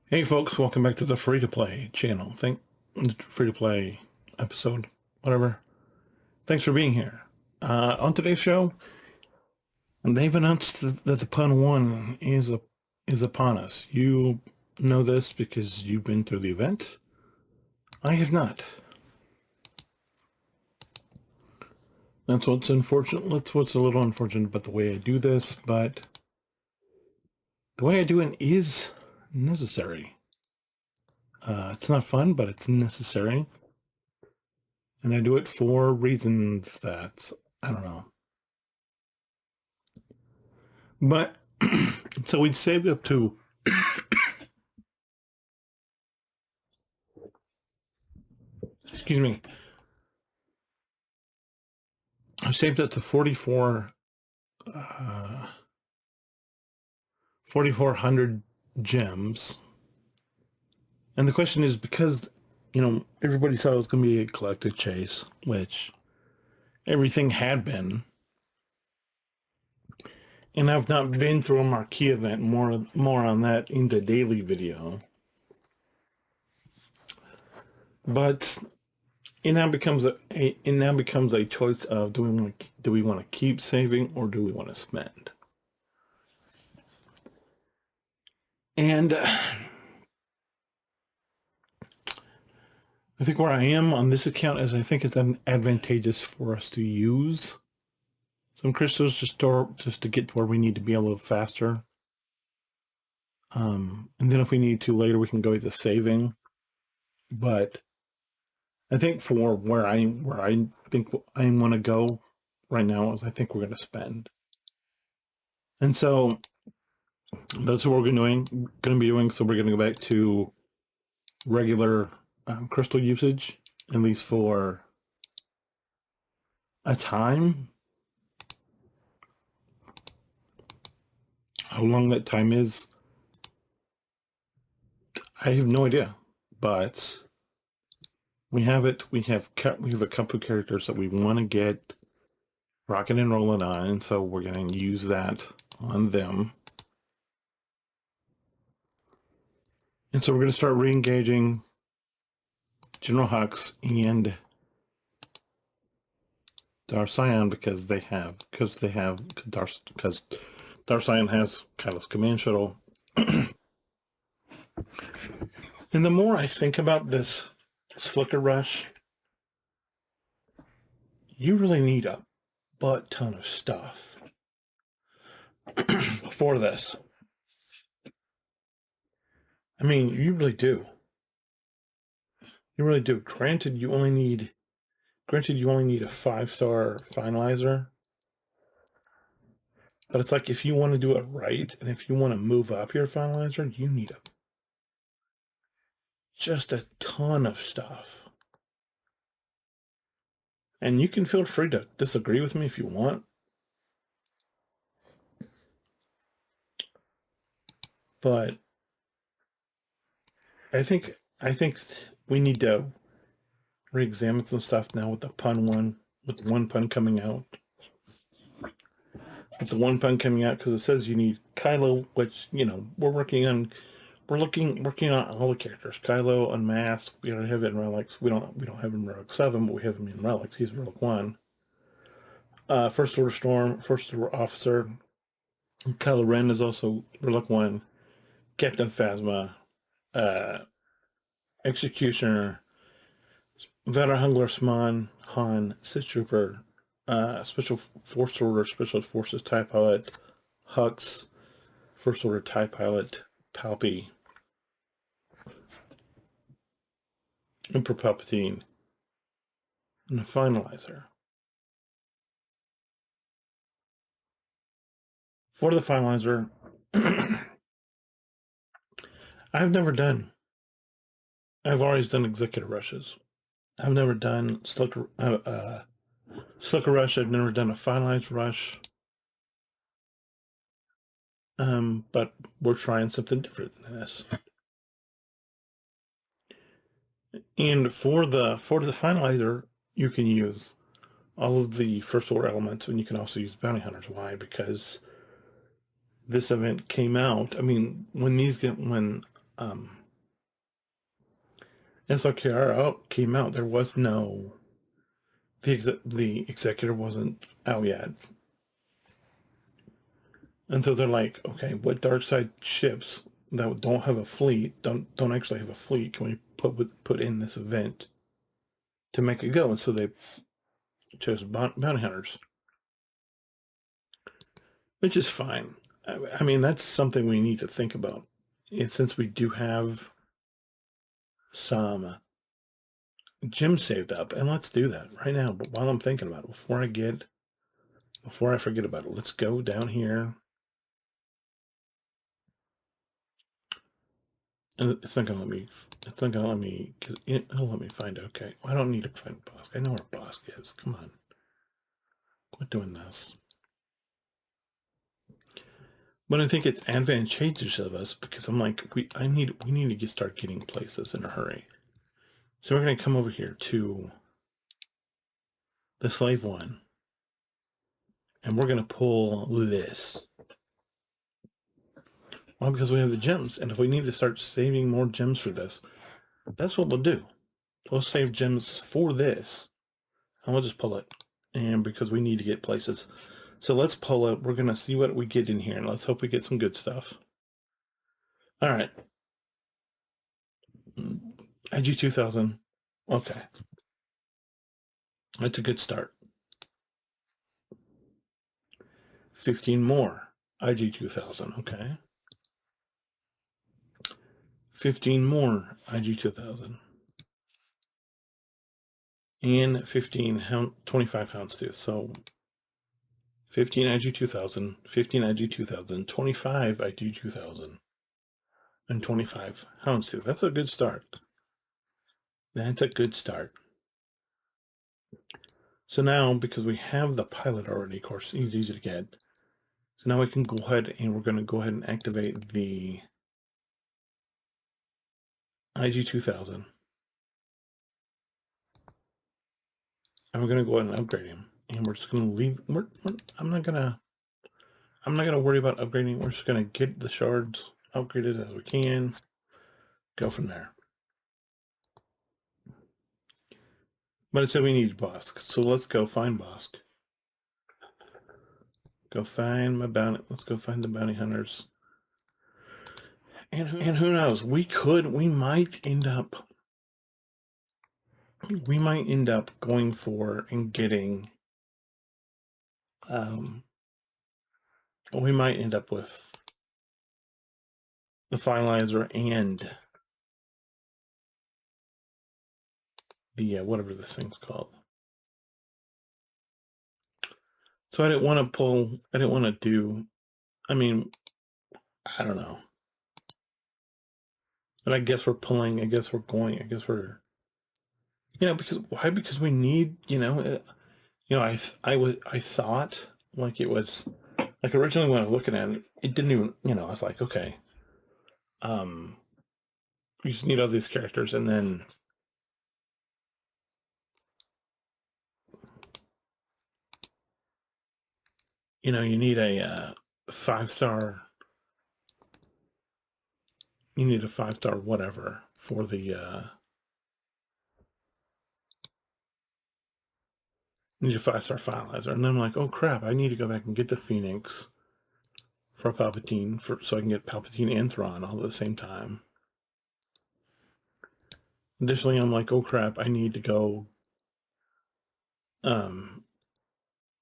Hey folks, welcome back to the free-to-play channel. Free-to-play episode, whatever. Thanks for being here. On today's show, they've announced that the Pun 1 is upon us. You know this because you've been through the event. I have not. That's what's unfortunate. That's what's a little unfortunate about the way I do this, but the way I do it is necessary. It's not fun, but it's necessary. And I do it for reasons that, I don't know. But, so we'd saved up to, excuse me, I saved up to 4,400 gems. And the question is, because, everybody thought it was going to be a collective chase, which everything had been. And I've not been through a marquee event, more on that in the daily video. But it now becomes a choice of do we want to keep saving or do we want to spend? And I think where I am on this account is I think it's advantageous for us to use some crystals just to get to where we need to be a little faster. And then if we need to later, we can go to saving. But I think for where I think I want to go right now is I think we're going to spend. And so that's what we're going to be doing. So we're going to go back to regular crystal usage, at least for a time. How long that time is, I have no idea. But we have it. We have a couple of characters that we want to get rocking and rolling on, and so we're going to use that on them. And so we're going to start re-engaging General Hux and Darcyan because Darcyan has Kylo's command shuttle. And the more I think about this Slicker Rush, you really need a butt ton of stuff for this. I mean, you really do. You really do. Granted, you only need a 5-star finalizer. But it's like if you want to do it right, and if you want to move up your finalizer, you need just a ton of stuff. And you can feel free to disagree with me if you want. But I think we need to re-examine some stuff now with the Pun 1, with one Pun coming out. With the one Pun coming out, because it says you need Kylo, which, we're working on all the characters. Kylo Unmasked, we don't have it in Relics. We don't have him in Relic 7, but we have him in Relics. He's Relic 1. First Order Storm, First Order Officer. Kylo Ren is also Relic 1. Captain Phasma, Executioner, Vader Hungler Sman, Han, Sith Trooper, Special Force Order, Special Forces TIE Pilot, Hux, First Order TIE Pilot, Palpy, Emperor Palpatine, and a finalizer. For the finalizer, I've always done executive rushes. I've never done Slicker Rush. I've never done a finalized rush. But we're trying something different than this. And for the finalizer, you can use all of the First Order elements, and you can also use Bounty Hunters. Why? Because this event came out. I mean, when SWgoh came out, there was no, the executor wasn't out yet. And so they're like, okay, what dark side ships that don't have a fleet, don't actually have a fleet, can we put in this event to make it go? And so they chose bounty hunters, which is fine. I mean, that's something we need to think about. And since we do have some gems saved up, and let's do that right now. But while I'm thinking about it, before I forget about it, let's go down here. And it's not gonna let me, because it'll let me find, okay, I don't need to find Bosk. I know where Bosk is. Come on. Quit doing this. But I think it's advantageous of us because I'm like, we need to start getting places in a hurry. So we're gonna come over here to the slave one. And we're gonna pull this. Well, because we have the gems, and if we need to start saving more gems for this, that's what we'll do. We'll save gems for this, and we'll just pull it. And because we need to get places, so let's pull it. We're gonna see what we get in here, and let's hope we get some good stuff. All right, IG 2000. Okay, that's a good start. 15 more IG 2000. Okay. 15 more IG 2000. And 25 houndstooth. So 15 IG 2000, 15 IG 2000, 25 IG 2000, and 25 houndstooth. That's a good start. That's a good start. So now, because we have the pilot already, of course, he's easy to get. So now we can go ahead and we're going to go ahead and activate the IG 2000. And we're going to go ahead and upgrade him. And we're just going to leave. I'm not going to worry about upgrading. We're just going to get the shards upgraded as we can. Go from there. But it said we need Bosk. So let's go find Bosk. Go find my bounty. Let's go find the bounty hunters. And who knows? We might end up going for and getting. We might end up with the finalizer and the whatever this thing's called. So I didn't want to pull. I didn't want to do. I mean, I don't know. But I guess we're pulling. I guess we're going. I guess we're. Because why? Because we need. I thought like it was like originally when I was looking at it, it didn't even. I was like, okay. We just need all these characters, and then. You need a 5-star. You need a 5-star whatever for the. You need a 5-star finalizer, and then I'm like, oh crap! I need to go back and get the Phoenix for Palpatine so I can get Palpatine and Thrawn all at the same time. Additionally, I'm like, oh crap! I need to go.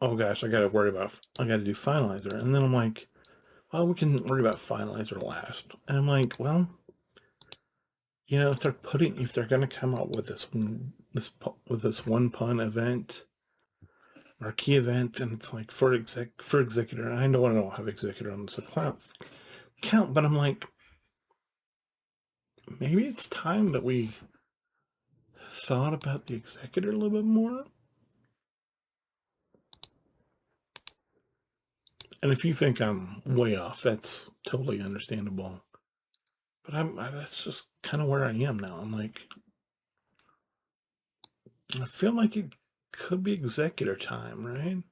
Oh gosh, I got to do finalizer, and then I'm like, well, we can worry about finalizer last. And I'm like, well, if they're going to come out with this one pun event, or key event, and it's like for executor. And I know I don't have executor on this account, but I'm like, maybe it's time that we thought about the executor a little bit more. And if you think I'm way off, that's totally understandable. But that's just kind of where I am now. I'm like, I feel like it could be executor time, right?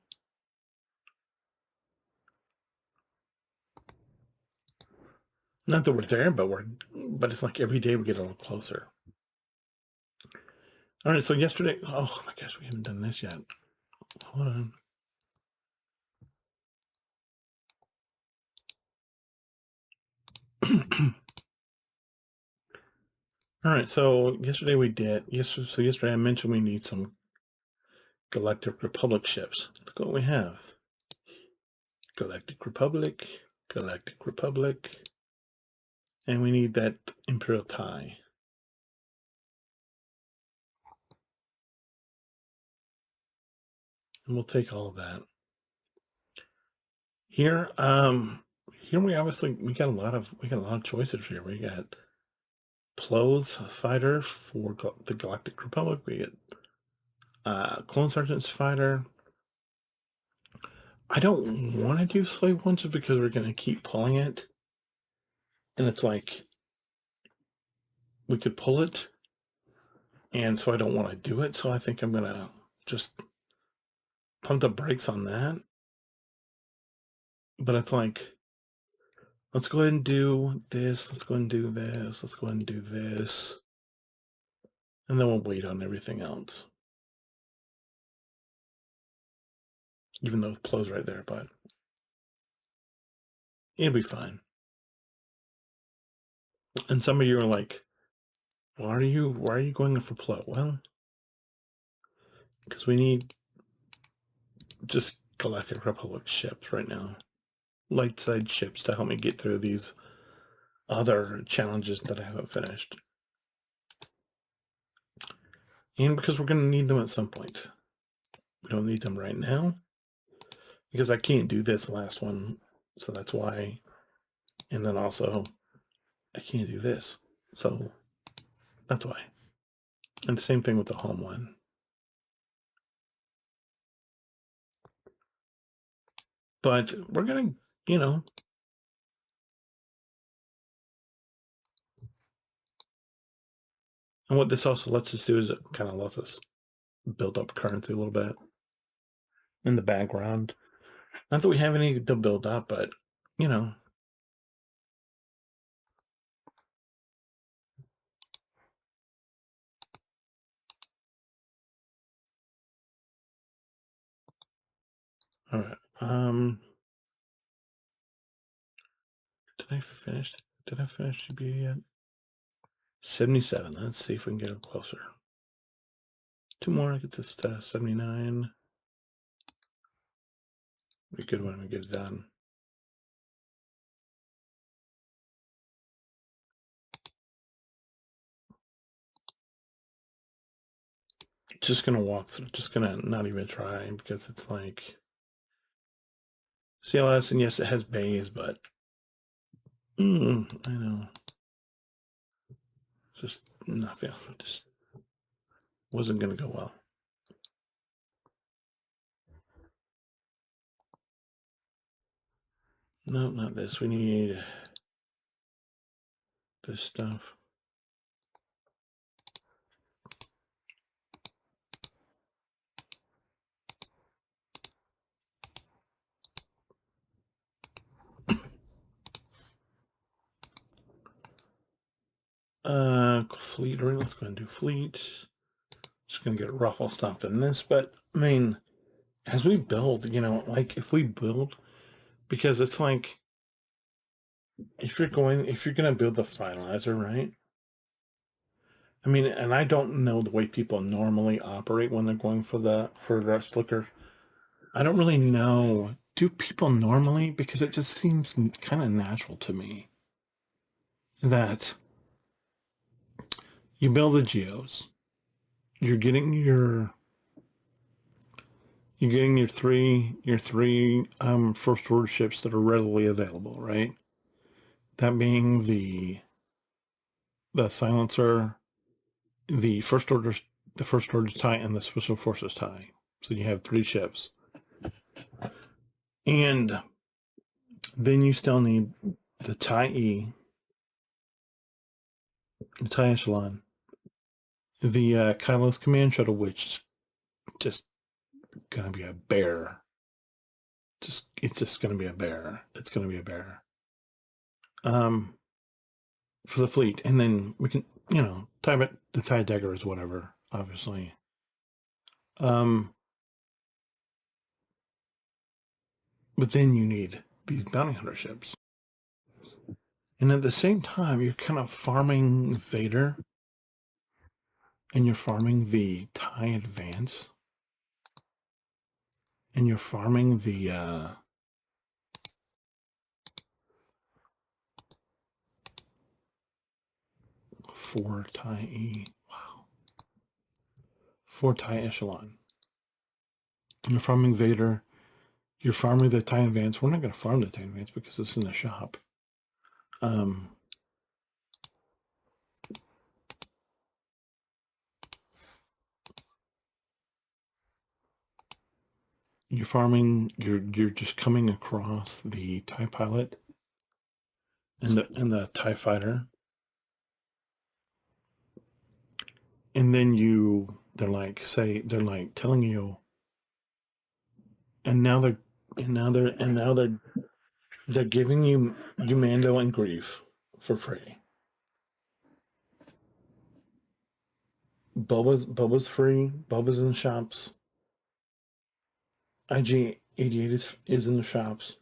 Not that we're there, but it's like every day we get a little closer. All right, so yesterday, oh my gosh, we haven't done this yet. Hold on. All right, so yesterday I mentioned we need some Galactic Republic ships. Look what we have. Galactic Republic, and we need that Imperial TIE. And we'll take all of that. Here, here we got a lot of choices here. We got Plo's fighter for the Galactic Republic. We get Clone Sergeant's fighter. I don't want to do Slave One just because we're going to keep pulling it. And it's like, we could pull it. And so I don't want to do it. So I think I'm going to just pump the brakes on that. But it's like, let's go ahead and do this. Let's go ahead and do this. Let's go ahead and do this. And then we'll wait on everything else. Even though Plo's right there, but it'll be fine. And some of you are like, why are you going for Plo? Well, because we need just Galactic Republic ships right now. Light side ships to help me get through these other challenges that I haven't finished. And because we're going to need them at some point. We don't need them right now. Because I can't do this last one. So that's why. And then also, I can't do this. So that's why. And the same thing with the home one. But we're going to, and what this also lets us do is it kind of lets us build up currency a little bit in the background. Not that we have any to build up, but, All right. Did I finish GBA yet? 77. Let's see if we can get it closer. 2 more. I get this to 79. Be good when we get it done. Just gonna walk through. Just gonna not even try because it's like CLS, and yes, it has bays, but I know. Just not feeling. Just wasn't gonna go well. No, not this. We need this stuff. Fleet. Let's go and do fleet. Just gonna get ruffle stopped in this, but I mean, as we build, like if we build, because it's like if you're gonna build the finalizer, right? I mean, and I don't know the way people normally operate when they're going for that slicker. I don't really know. Do people normally? Because it just seems kind of natural to me that you build the geos. You're getting your three first order ships that are readily available, right? That being the silencer, the first order tie, and the special forces tie. So you have 3 ships. And then you still need the TIE E, the TIE Echelon, the Kylo's command shuttle, which is just gonna be a bear. It's just gonna be a bear. It's gonna be a bear. for the fleet, and then we can, tie it the tie daggers, whatever. Obviously, but then you need these bounty hunter ships, and at the same time, you're kind of farming Vader, and you're farming the tie advance, and you're farming the 4 tie E. Wow. 4 tie echelon. You're farming Vader. You're farming the tie advance. We're not going to farm the tie advance because it's in the shop. You're farming. You're just coming across the tie pilot and the tie fighter, and then they're like telling you, and now they're giving you Mando and Grief for free. Boba's free. Boba's in the shops. IG-88 is in the shops.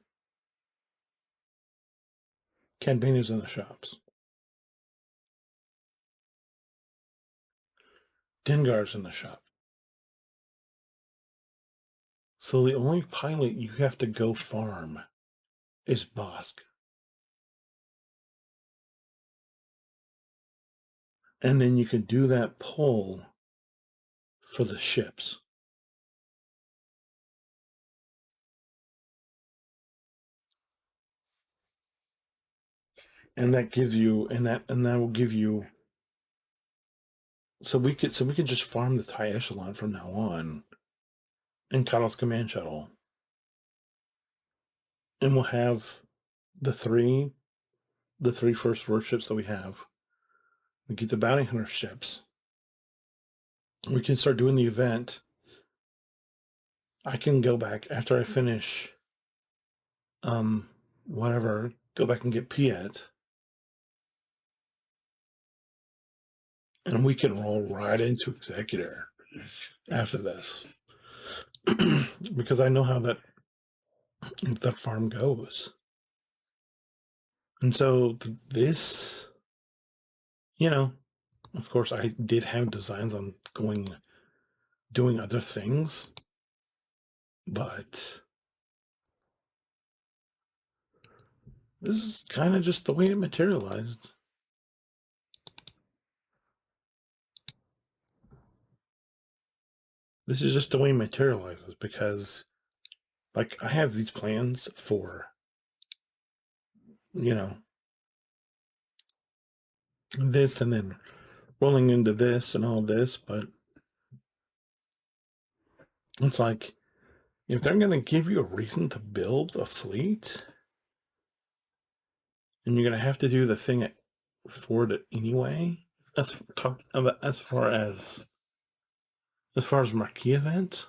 Cad Bane's in the shops. Dengar's in the shop. So the only pilot you have to go farm is Bosk. And then you can do that pull for the ships. And that gives you that will give you, so we could just farm the tie echelon from now on in Kylo's command shuttle. And we'll have the three first warships that we have. We get the bounty hunter ships. We can start doing the event. I can go back after I finish whatever, go back and get Piet. And we can roll right into Executor after this. Because I know how that farm goes. And so this, of course, I did have designs on doing other things, but this is kind of just the way it materialized. This is just the way it materializes because, like, I have these plans for, this and then rolling into this and all this, but it's like, if they're going to give you a reason to build a fleet, and you're going to have to do the thing for it anyway, as far as marquee event,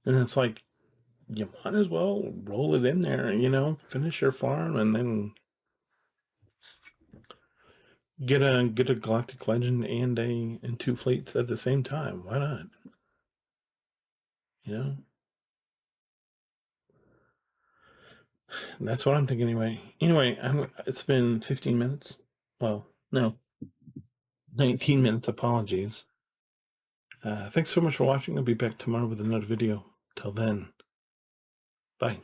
and it's like, you might as well roll it in there, finish your farm, and then get a galactic legend and 2 fleets at the same time. Why not? That's what I'm thinking anyway. Anyway, it's been 15 minutes. Well, no, 19 minutes. Apologies. Thanks so much for watching. I'll be back tomorrow with another video. Till then, bye.